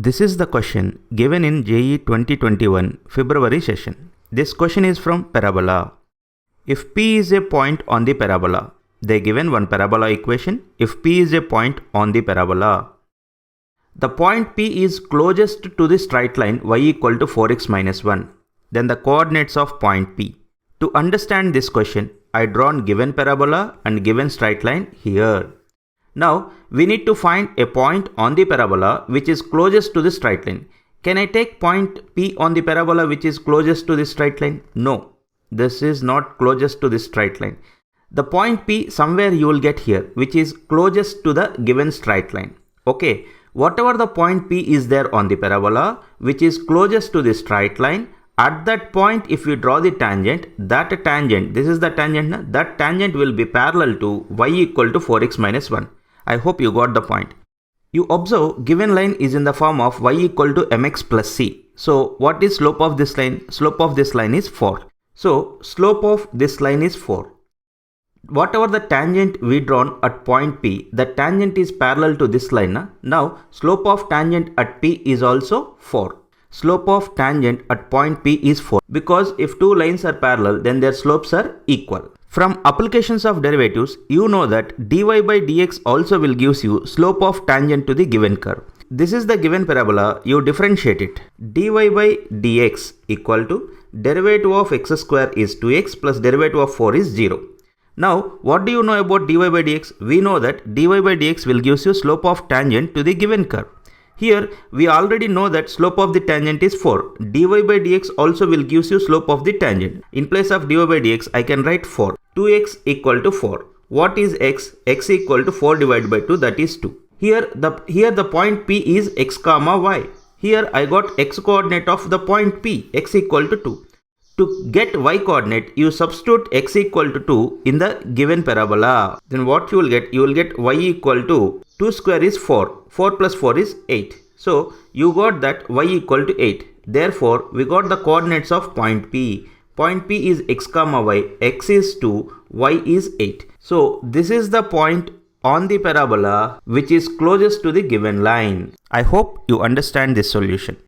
This is the question given in JEE 2021 February session. This question is from parabola. If P is a point on the parabola, they given one parabola equation. If P is a point on the parabola, the point P is closest to the straight line y equal to 4x minus 1. Then the coordinates of point P. To understand this question, I drawn given parabola and given straight line here. Now we need to find a point on the parabola which is closest to the straight line. Can I take point P on the parabola which is closest to the straight line? No, this is not closest to the straight line. The point P somewhere you will get here which is closest to the given straight line. Okay, whatever the point P is there on the parabola which is closest to the straight line, at that point if you draw the tangent, that tangent, this is the tangent, that tangent will be parallel to y equal to 4x minus 1. I hope you got the point. You observe given line is in the form of y equal to mx plus c. So what is slope of this line? Slope of this line is 4. So slope of this line is 4. Whatever the tangent we drawn at point P, the tangent is parallel to this line. Now slope of tangent at P is also 4. Slope of tangent at point P is 4 because if two lines are parallel then their slopes are equal. From applications of derivatives, you know that dy by dx also will gives you slope of tangent to the given curve. This is the given parabola, you differentiate it. Dy by dx equal to derivative of x square is 2x plus derivative of 4 is 0. Now, what do you know about dy by dx? We know that dy by dx will gives you slope of tangent to the given curve. Here, we already know that slope of the tangent is 4. dy by dx also will gives you slope of the tangent. In place of dy by dx, I can write 4. 2x equal to 4. What is x? X equal to 4 divided by 2, that is 2. Here the point P is x comma y. Here I got x coordinate of the point P, x equal to 2. To get y coordinate, you substitute x equal to 2 in the given parabola. Then what you will get? You will get y equal to 2 square is 4. 4 plus 4 is 8. So you got that y equal to 8. Therefore, we got the coordinates of point P. Point P is x comma y, x is 2, y is 8. So this is the point on the parabola which is closest to the given line. I hope you understand this solution.